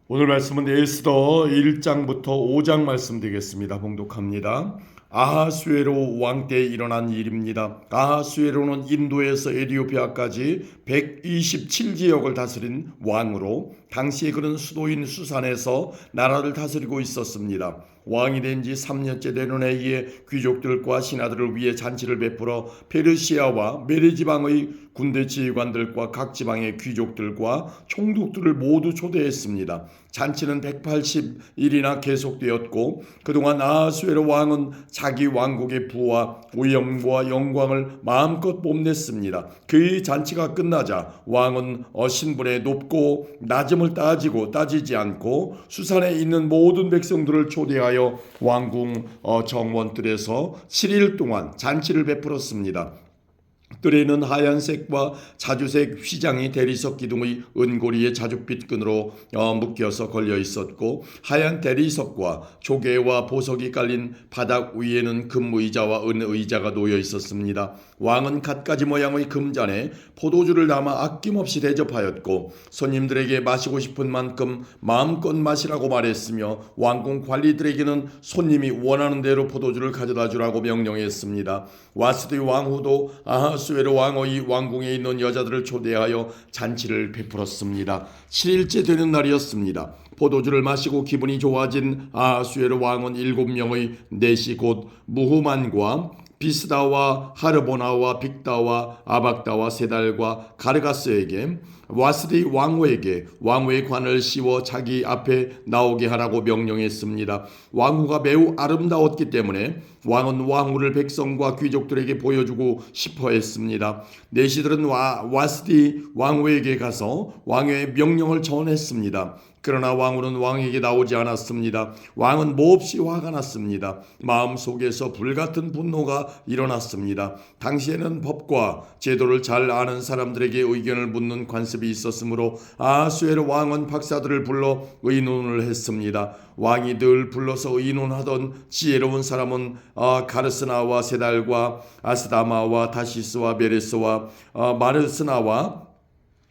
오늘 말씀은 에스더 1장부터 5장 말씀 되겠습니다. 봉독합니다. 아하수에로 왕 때 일어난 일입니다. 아하수에로는 인도에서 에디오피아까지 127지역을 다스린 왕으로 당시에 그는 수도인 수산에서 나라를 다스리고 있었습니다. 왕이 된 지 3년째 되는 해에 귀족들과 신하들을 위해 잔치를 베풀어 페르시아와 메레 지방의 군대 지휘관들과 각 지방의 귀족들과 총독들을 모두 초대했습니다. 잔치는 180일이나 계속되었고 그동안 아하수에로 왕은 자기 왕국의 부와 위엄과 영광을 마음껏 뽐냈습니다. 그의 잔치가 끝나자 왕은 신분의 높고 낮음을 따지지 않고 수산에 있는 모든 백성들을 초대하여 왕궁 정원들에서 7일 동안 잔치를 베풀었습니다. 뜰에는 하얀색과 자주색 휘장이 대리석 기둥의 은고리에 자줏빛 끈으로 묶여서 걸려 있었고, 하얀 대리석과 조개와 보석이 깔린 바닥 위에는 금의자와 은의자가 놓여 있었습니다. 왕은 갖가지 모양의 금잔에 포도주를 담아 아낌없이 대접하였고 손님들에게 마시고 싶은 만큼 마음껏 마시라고 말했으며, 왕궁 관리들에게는 손님이 원하는 대로 포도주를 가져다 주라고 명령했습니다. 와스디 왕후도 아하수에로 왕의 왕궁에 있는 여자들을 초대하여 잔치를 베풀었습니다. 7일째 되는 날이었습니다. 포도주를 마시고 기분이 좋아진 아하수에로 왕은 7명의 넷이 곧 무후만과 비스다와 하르보나와 빅다와 아박다와 세달과 가르가스에게 와스디 왕후에게 왕후의 관을 씌워 자기 앞에 나오게 하라고 명령했습니다. 왕후가 매우 아름다웠기 때문에 왕은 왕후를 백성과 귀족들에게 보여주고 싶어 했습니다. 내시들은 와스디 왕후에게 가서 왕의 명령을 전했습니다. 그러나 왕후는 왕에게 나오지 않았습니다. 왕은 몹시 화가 났습니다. 마음속에서 불같은 분노가 일어났습니다. 당시에는 법과 제도를 잘 아는 사람들에게 의견을 묻는 관습이 있었으므로 아하수에로 왕은 박사들을 불러 의논을 했습니다. 왕이 늘 불러서 의논하던 지혜로운 사람은 가르스나와 세달과 아스다마와 다시스와 메레스와 마르스나와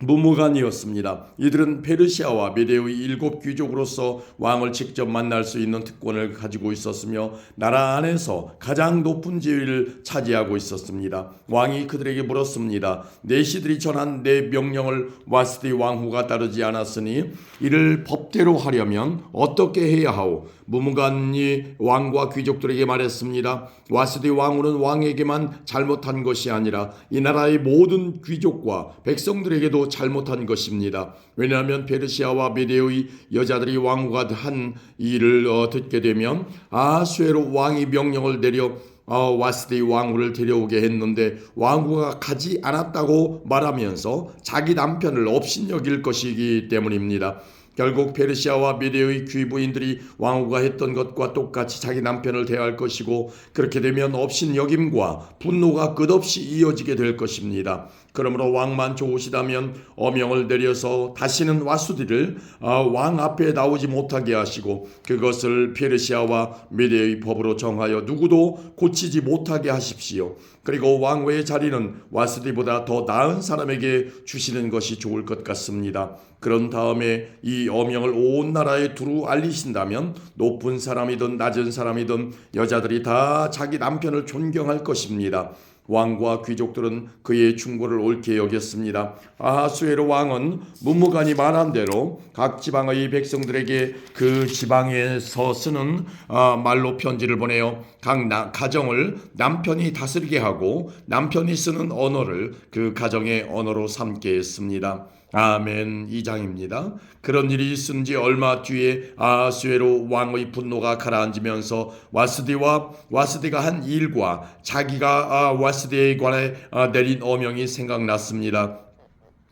무무간이었습니다. 이들은 페르시아와 메대의 7 귀족으로서 왕을 직접 만날 수 있는 특권을 가지고 있었으며 나라 안에서 가장 높은 지위를 차지하고 있었습니다. 왕이 그들에게 물었습니다. 내시들이 전한 내 명령을 와스디 왕후가 따르지 않았으니 이를 법대로 하려면 어떻게 해야 하오? 무무간이 왕과 귀족들에게 말했습니다. 와스디 왕후는 왕에게만 잘못한 것이 아니라 이 나라의 모든 귀족과 백성들에게도 잘못한 것입니다. 왜냐하면 페르시아와 메대의 여자들이 왕후가 한 일을 듣게 되면 아하수에로 왕이 명령을 내려 와스디 왕후를 데려오게 했는데 왕후가 가지 않았다고 말하면서 자기 남편을 업신여길 것이기 때문입니다. 결국 페르시아와 메대의 귀부인들이 왕후가 했던 것과 똑같이 자기 남편을 대할 것이고, 그렇게 되면 업신여김과 분노가 끝없이 이어지게 될 것입니다. 그러므로 왕만 좋으시다면 어명을 내려서 다시는 와수디를 왕 앞에 나오지 못하게 하시고 그것을 페르시아와 메대의 법으로 정하여 누구도 고치지 못하게 하십시오. 그리고 왕후의 자리는 와스디보다 더 나은 사람에게 주시는 것이 좋을 것 같습니다. 그런 다음에 이 어명을 온 나라에 두루 알리신다면 높은 사람이든 낮은 사람이든 여자들이 다 자기 남편을 존경할 것입니다. 왕과 귀족들은 그의 충고를 옳게 여겼습니다. 아하수에로 왕은 무무간이 말한 대로 각 지방의 백성들에게 그 지방에서 쓰는 말로 편지를 보내어 각 가정을 남편이 다스리게 하고 남편이 쓰는 언어를 그 가정의 언어로 삼게 했습니다. 아멘. 2장입니다. 그런 일이 있은 지 얼마 뒤에 아하수에로 왕의 분노가 가라앉으면서 와스디가 한 일과 자기가 와스디에 관해 내린 어명이 생각났습니다.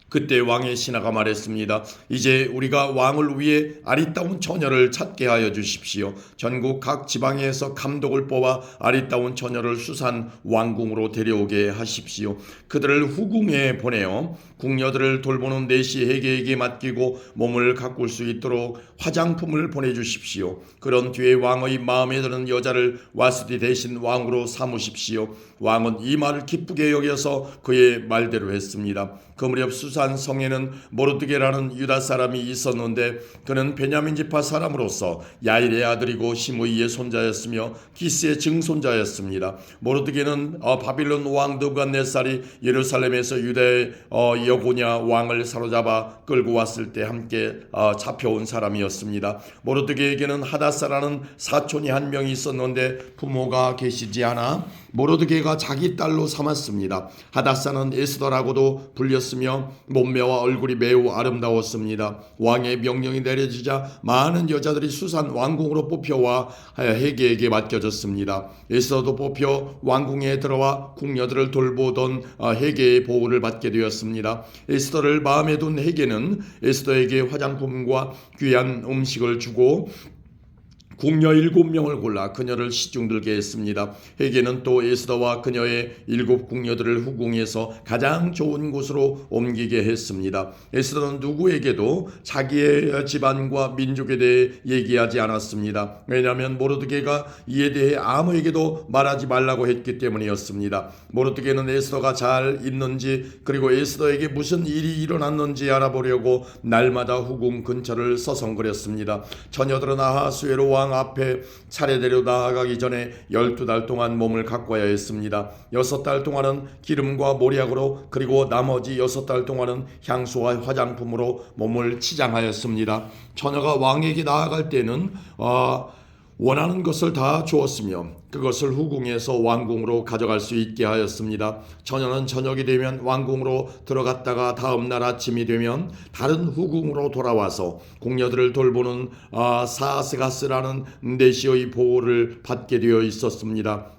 그때 왕의 신하가 말했습니다. 이제 우리가 왕을 위해 아리따운 처녀를 찾게 하여 주십시오. 전국 각 지방에서 감독을 뽑아 아리따운 처녀를 수산 왕궁으로 데려오게 하십시오. 그들을 후궁에 보내어 궁녀들을 돌보는 내시 해계에게 맡기고 몸을 가꿀 수 있도록 화장품을 보내주십시오. 그런 뒤에 왕의 마음에 드는 여자를 와스디 대신 왕으로 삼으십시오. 왕은 이 말을 기쁘게 여겨서 그의 말대로 했습니다. 그 무렵 수산 산 성에는 모르드게라는 유다 사람이 있었는데 그는 베냐민 지파 사람으로서 야일의 아들이고 시므이의 손자였으며 기스의 증손자였습니다. 모르드게는 바빌론 왕 느부갓네살이 예루살렘에서 유다의 여고냐 왕을 사로잡아 끌고 왔을 때 함께 잡혀온 사람이었습니다. 모르드게에게는 하다사라는 사촌이 한 명이 있었는데 부모가 계시지 않아 모르드게가 자기 딸로 삼았습니다. 하다사는 에스더라고도 불렸으며 몸매와 얼굴이 매우 아름다웠습니다. 왕의 명령이 내려지자 많은 여자들이 수산 왕궁으로 뽑혀와 헤게에게 맡겨졌습니다. 에스더도 뽑혀 왕궁에 들어와 궁녀들을 돌보던 헤게의 보호를 받게 되었습니다. 에스더를 마음에 둔 헤게는 에스더에게 화장품과 귀한 음식을 주고 궁녀 7명을 골라 그녀를 시중들게 했습니다. 헤게는 또 에스더와 그녀의 7 궁녀들을 후궁에서 가장 좋은 곳으로 옮기게 했습니다. 에스더는 누구에게도 자기의 집안과 민족에 대해 얘기하지 않았습니다. 왜냐하면 모르드게가 이에 대해 아무에게도 말하지 말라고 했기 때문이었습니다. 모르드게는 에스더가 잘 있는지 그리고 에스더에게 무슨 일이 일어났는지 알아보려고 날마다 후궁 근처를 서성거렸습니다. 처녀들은 아하수에로 왕 앞에 차례대로 나아가기 전에 12달 동안 몸을 가꿔야 했습니다. 6달 동안은 기름과 모략으로 그리고 나머지 6달 동안은 향수와 화장품으로 몸을 치장하였습니다. 처녀가 왕에게 나아갈 때는 원하는 것을 다 주었으며 그것을 후궁에서 왕궁으로 가져갈 수 있게 하였습니다. 처녀는 저녁이 되면 왕궁으로 들어갔다가 다음 날 아침이 되면 다른 후궁으로 돌아와서 궁녀들을 돌보는 사스가스라는 내시의 보호를 받게 되어 있었습니다.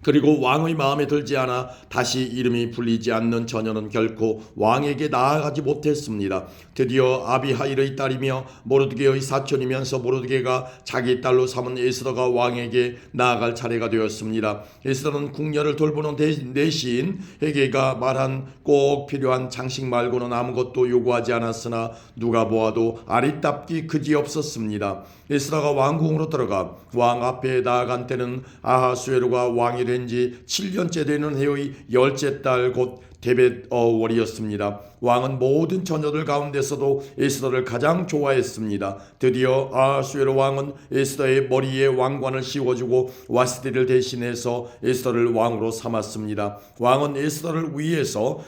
그리고 왕의 마음에 들지 않아 다시 이름이 불리지 않는 처녀는 결코 왕에게 나아가지 못했습니다. 드디어 아비하일의 딸이며 모르드게의 사촌이면서 모르드게가 자기 딸로 삼은 에스더가 왕에게 나아갈 차례가 되었습니다. 에스더는 궁녀를 돌보는 대신 헤게가 말한 꼭 필요한 장식 말고는 아무것도 요구하지 않았으나 누가 보아도 아리답기 그지없었습니다. 에스더가 왕궁으로 들어가 왕 앞에 나아간 때는 아하수에로가 왕이 된 지 7년째 되는 해의 10째 달 곧 데벳월이었습니다. 왕은 모든 처녀들 가운데서도 에스더를 가장 좋아했습니다. 드디어 아하수에로 왕은 에스더의 머리에 왕관을 씌워주고 와스디를 대신해서 에스더를 왕으로 삼았습니다. 왕은 에스더를 위해서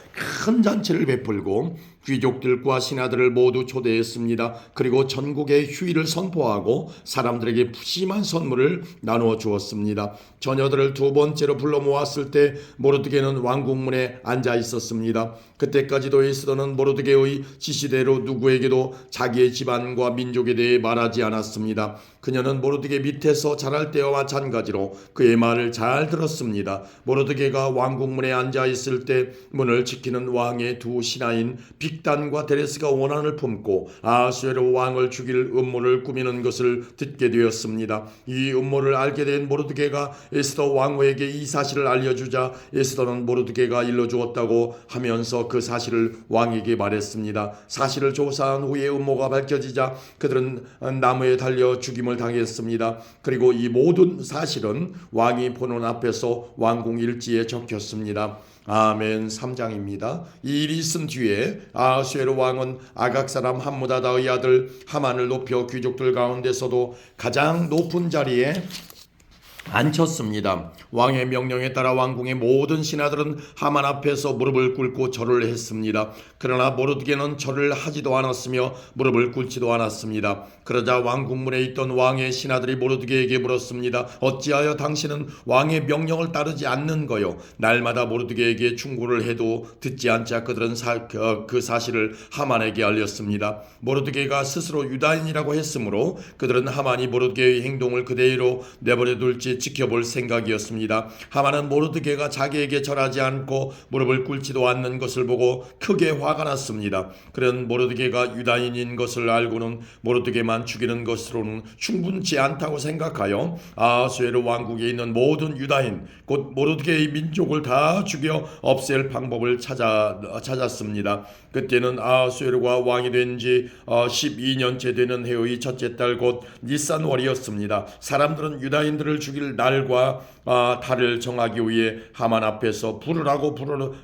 큰 잔치를 베풀고 귀족들과 신하들을 모두 초대했습니다. 그리고 전국에 휴일을 선포하고 사람들에게 푸짐한 선물을 나누어 주었습니다. 처녀들을 2번째로 불러 모았을 때 모르드게는 왕궁문에 앉아 있었습니다. 그때까지도 에스더는 모르드게의 지시대로 누구에게도 자기의 집안과 민족에 대해 말하지 않았습니다. 그녀는 모르드게 밑에서 자랄 때와 마찬가지로 그의 말을 잘 들었습니다. 모르드게가 왕궁문에 앉아 있을 때 문을 지키는 왕의 2 신하인 빅단과 데레스가 원한을 품고 아하수에로 왕을 죽일 음모를 꾸미는 것을 듣게 되었습니다. 이 음모를 알게 된 모르드게가 에스더 왕후에게 이 사실을 알려주자 에스더는 모르드게가 일러주었다고 하면서 그 사실을 왕에게 말했습니다. 사실을 조사한 후에 음모가 밝혀지자 그들은 나무에 달려 죽임을 당했습니다. 그리고 이 모든 사실은 왕이 보는 앞에서 왕궁 일지에 적혔습니다. 아멘. 3장입니다. 이 일이 있은 뒤에 아하수에로 왕은 아각 사람 함무다다의 아들 하만을 높여 귀족들 가운데서도 가장 높은 자리에 앉혔습니다. 왕의 명령에 따라 왕궁의 모든 신하들은 하만 앞에서 무릎을 꿇고 절을 했습니다. 그러나 모르드게는 절을 하지도 않았으며 무릎을 꿇지도 않았습니다. 그러자 왕궁문에 있던 왕의 신하들이 모르드게에게 물었습니다. 어찌하여 당신은 왕의 명령을 따르지 않는 거요? 날마다 모르드게에게 충고를 해도 듣지 않자 그들은 그 사실을 하만에게 알렸습니다. 모르드게가 스스로 유다인이라고 했으므로 그들은 하만이 모르드게의 행동을 그대로 내버려둘지 지켜볼 생각이었습니다. 하만은 모르드게가 자기에게 절하지 않고 무릎을 꿇지도 않는 것을 보고 크게 화가 났습니다. 그런 모르드게가 유다인인 것을 알고는 모르드게만 죽이는 것으로는 충분치 않다고 생각하여 아하수에로 왕국에 있는 모든 유다인 곧 모르드게의 민족을 다 죽여 없앨 방법을 찾았습니다. 그때는 아하수에로가 왕이 된 지 12년째 되는 해의 첫째 달 곧 니산월이었습니다. 사람들은 유다인들을 죽일 날과 달을 정하기 위해 하만 앞에서 부르라고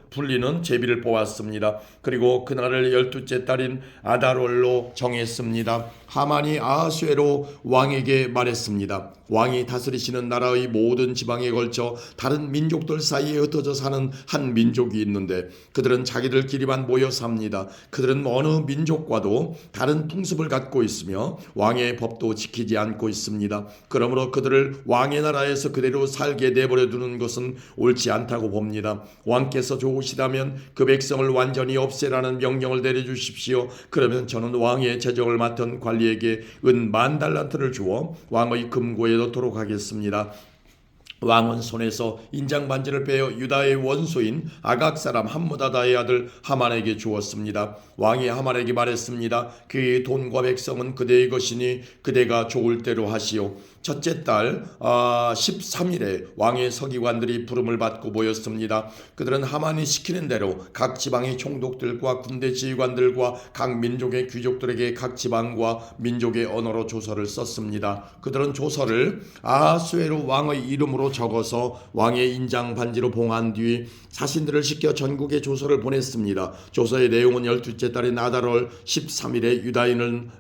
불리는 제비를 뽑았습니다. 그리고 그날을 12째 달인 아달월로 정했습니다. 하만이 아하수에로 왕에게 말했습니다. 왕이 다스리시는 나라의 모든 지방에 걸쳐 다른 민족들 사이에 흩어져 사는 한 민족이 있는데 그들은 자기들끼리만 모여 삽니다. 그들은 어느 민족과도 다른 풍습을 갖고 있으며 왕의 법도 지키지 않고 있습니다. 그러므로 그들을 왕의 나라에서 그대로 살게 내버려 두는 것은 옳지 않다고 봅니다. 왕께서 좋으시다면 그 백성을 완전히 없애라는 명령을 내려주십시오. 그러면 저는 왕의 재정을 맡은 관리에게 은 10,000달란트를 주어 왕의 금고에 넣도록 하겠습니다. 왕은 손에서 인장 반지를 빼어 유다의 원수인 아각 사람 함므다다의 아들 하만에게 주었습니다. 왕이 하만에게 말했습니다. 그의 돈과 백성은 그대의 것이니 그대가 좋을 대로 하시오. 첫째 달 13일에 왕의 서기관들이 부름을 받고 모였습니다. 그들은 하만이 시키는 대로 각 지방의 총독들과 군대 지휘관들과 각 민족의 귀족들에게 각 지방과 민족의 언어로 조서를 썼습니다. 그들은 조서를 아하수에로 왕의 이름으로 적어서 왕의 인장 반지로 봉한 뒤 사신들을 시켜 전국에 조서를 보냈습니다. 조서의 내용은 12째 달인 아달월 13일에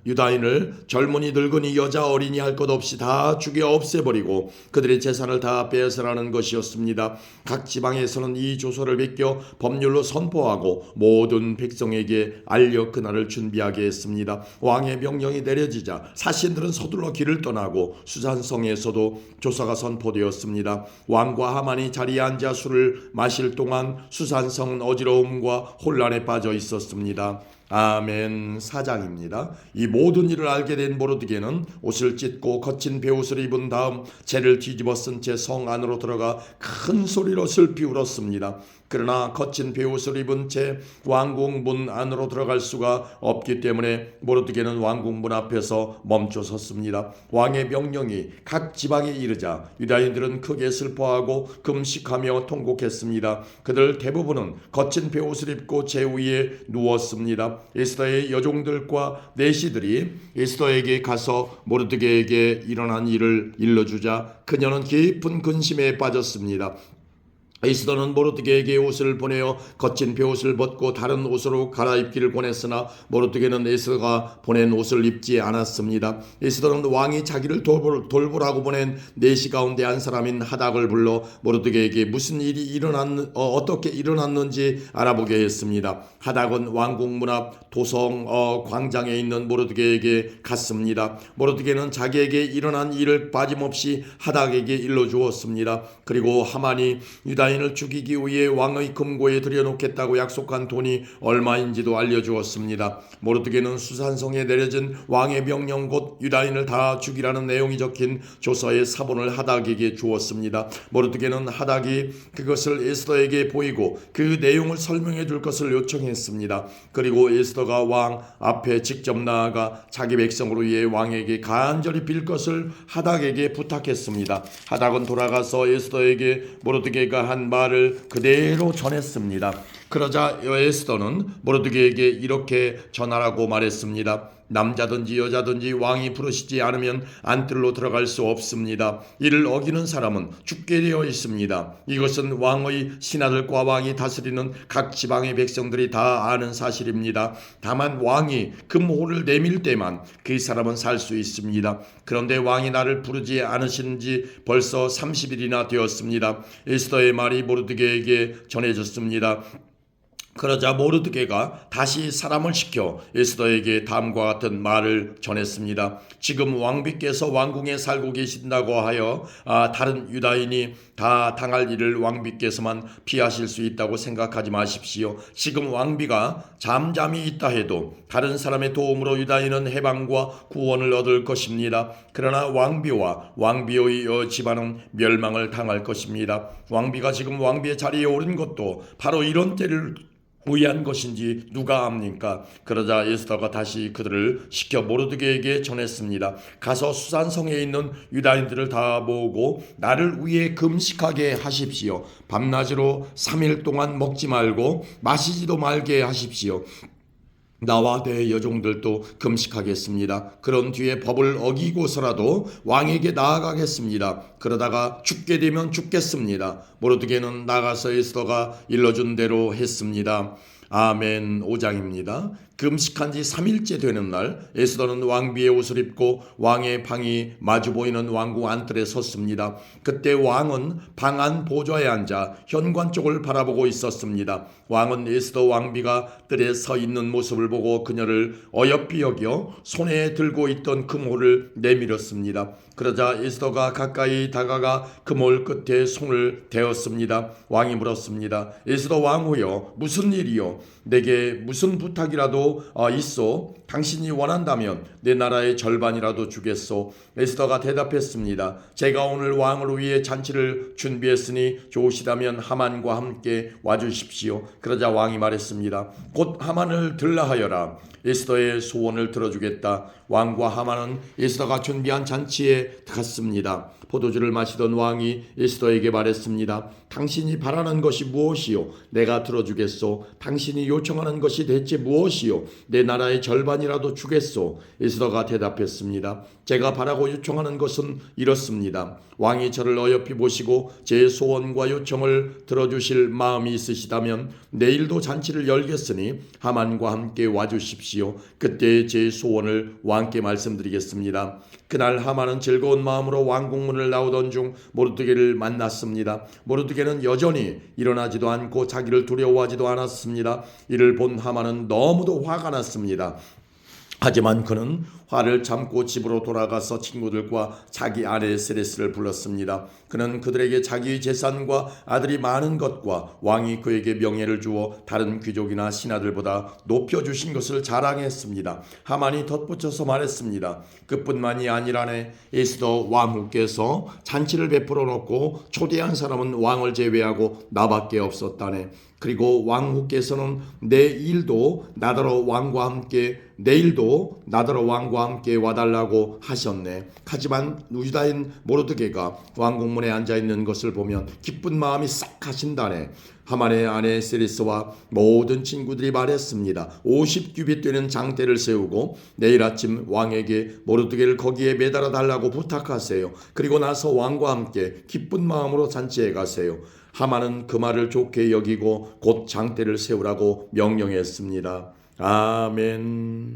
유다인을 젊은이 늙은이 여자 어린이 할 것 없이 다 죽여 없애버리고 그들의 재산을 다 빼앗으라는 것이었습니다. 각 지방에서는 이 조서를 베껴 법률로 선포하고 모든 백성에게 알려 그날을 준비하게 했습니다. 왕의 명령이 내려지자 사신들은 서둘러 길을 떠나고 수산성에서도 조서가 선포되었습니다. 왕과 하만이 자리에 앉아 술을 마실 동안 수산성은 어지러움과 혼란에 빠져 있었습니다. 아멘. 4장입니다. 이 모든 일을 알게 된 모르드게는 옷을 찢고 거친 베옷을 입은 다음 재를 뒤집어 쓴 채 성 안으로 들어가 큰 소리로 슬피 울었습니다. 그러나 거친 베옷을 입은 채 왕궁문 안으로 들어갈 수가 없기 때문에 모르드게는 왕궁문 앞에서 멈춰 섰습니다. 왕의 명령이 각 지방에 이르자 유다인들은 크게 슬퍼하고 금식하며 통곡했습니다. 그들 대부분은 거친 베옷을 입고 제 위에 누웠습니다. 에스더의 여종들과 내시들이 에스더에게 가서 모르드게에게 일어난 일을 일러주자 그녀는 깊은 근심에 빠졌습니다. 에스더는 모르드게에게 옷을 보내어 거친 베옷을 벗고 다른 옷으로 갈아입기를 권했으나 모르드게는 에스더가 보낸 옷을 입지 않았습니다. 에스더는 왕이 자기를 돌보라고 보낸 내시 가운데 한 사람인 하닥을 불러 모르드게에게 무슨 일이 어떻게 일어났는지 알아보게 했습니다. 하닥은 왕궁문 앞 도성 광장에 있는 모르드게에게 갔습니다. 모르드게는 자기에게 일어난 일을 빠짐없이 하닥에게 일러주었습니다. 그리고 하만이 유다인을 죽이기 위해 왕의 금고에 들여놓겠다고 약속한 돈이 얼마인지도 알려주었습니다. 모르드게는 수산성에 내려진 왕의 명령 곧 유다인을 다 죽이라는 내용이 적힌 조서의 사본을 하닥에게 주었습니다. 모르드게는 하닥이 그것을 에스더에게 보이고 그 내용을 설명해 줄 것을 요청했습니다. 그리고 에스더가 왕 앞에 직접 나아가 자기 백성으로 위해 왕에게 간절히 빌 것을 하닥에게 부탁했습니다. 하닥은 돌아가서 에스더에게 모르드게가 한 말을 그대로 전했습니다. 그러자 에스더는 모르드게에게 이렇게 전하라고 말했습니다. 남자든지 여자든지 왕이 부르시지 않으면 안뜰로 들어갈 수 없습니다. 이를 어기는 사람은 죽게 되어 있습니다. 이것은 왕의 신하들과 왕이 다스리는 각 지방의 백성들이 다 아는 사실입니다. 다만 왕이 금호를 내밀 때만 그 사람은 살 수 있습니다. 그런데 왕이 나를 부르지 않으신 지 벌써 30일이나 되었습니다. 에스더의 말이 모르드게에게 전해졌습니다. 그러자 모르드게가 다시 사람을 시켜 에스더에게 다음과 같은 말을 전했습니다. 지금 왕비께서 왕궁에 살고 계신다고 하여 다른 유다인이 다 당할 일을 왕비께서만 피하실 수 있다고 생각하지 마십시오. 지금 왕비가 잠잠히 있다 해도 다른 사람의 도움으로 유다인은 해방과 구원을 얻을 것입니다. 그러나 왕비와 왕비의 집안은 멸망을 당할 것입니다. 왕비가 지금 왕비의 자리에 오른 것도 바로 이런 때를 위한 것인지 누가 압니까? 그러자 에스더가 다시 그들을 시켜 모르드게에게 전했습니다. 가서 수산성에 있는 유다인들을 다 모으고 나를 위해 금식하게 하십시오. 밤낮으로 3일 동안 먹지 말고 마시지도 말게 하십시오. 나와 내 여종들도 금식하겠습니다. 그런 뒤에 법을 어기고서라도 왕에게 나아가겠습니다. 그러다가 죽게 되면 죽겠습니다. 모르드게는 나가서 에스더가 일러준 대로 했습니다. 아멘. 5장입니다. 금식한 지 3일째 되는 날 에스더는 왕비의 옷을 입고 왕의 방이 마주 보이는 왕궁 안뜰에 섰습니다. 그때 왕은 방 안 보좌에 앉아 현관 쪽을 바라보고 있었습니다. 왕은 에스더 왕비가 뜰에 서 있는 모습을 보고 그녀를 어여삐 여겨 손에 들고 있던 금홀을 내밀었습니다. 그러자 에스더가 가까이 다가가 금홀 끝에 손을 대었습니다. 왕이 물었습니다. 에스더 왕후여, 무슨 일이요? 내게 무슨 부탁이라도 있어? 당신이 원한다면 내 나라의 절반이라도 주겠소. 에스더가 대답했습니다. 제가 오늘 왕을 위해 잔치를 준비했으니 좋으시다면 하만과 함께 와주십시오. 그러자 왕이 말했습니다. 곧 하만을 들라하여라. 에스더의 소원을 들어주겠다. 왕과 하만은 에스더가 준비한 잔치에 갔습니다. 포도주를 마시던 왕이 에스더에게 말했습니다. 당신이 바라는 것이 무엇이요? 내가 들어주겠소. 당신이 요청하는 것이 대체 무엇이요? 내 나라의 절반이라도 주겠소. 에스더가 대답했습니다. 제가 바라고 요청하는 것은 이렇습니다. 왕이 저를 어여삐 보시고 제 소원과 요청을 들어주실 마음이 있으시다면 내일도 잔치를 열겠으니 하만과 함께 와주십시오. 그때 제 소원을 왕께 말씀드리겠습니다. 그날 하만은 즐거운 마음으로 왕궁문을 나오던 중 모르드게를 만났습니다. 모르드게는 여전히 일어나지도 않고 자기를 두려워하지도 않았습니다. 이를 본 하만은 너무도 화가 났습니다. 하지만 그는 화를 참고 집으로 돌아가서 친구들과 자기 아내 세레스를 불렀습니다. 그는 그들에게 자기의 재산과 아들이 많은 것과 왕이 그에게 명예를 주어 다른 귀족이나 신하들보다 높여주신 것을 자랑했습니다. 하만이 덧붙여서 말했습니다. 그뿐만이 아니라네. 에스더 왕후께서 잔치를 베풀어 놓고 초대한 사람은 왕을 제외하고 나밖에 없었다네. 그리고 왕후께서는 내일도 나더러 왕과 함께 와달라고 하셨네. 하지만 유다인 모르드게가 왕궁문에 앉아있는 것을 보면 기쁜 마음이 싹 가신다네. 하만의 아내 세리스와 모든 친구들이 말했습니다. 50규빗 되는 장대를 세우고 내일 아침 왕에게 모르드게를 거기에 매달아 달라고 부탁하세요. 그리고 나서 왕과 함께 기쁜 마음으로 잔치에 가세요. 하만은 그 말을 좋게 여기고 곧 장대를 세우라고 명령했습니다. 아멘.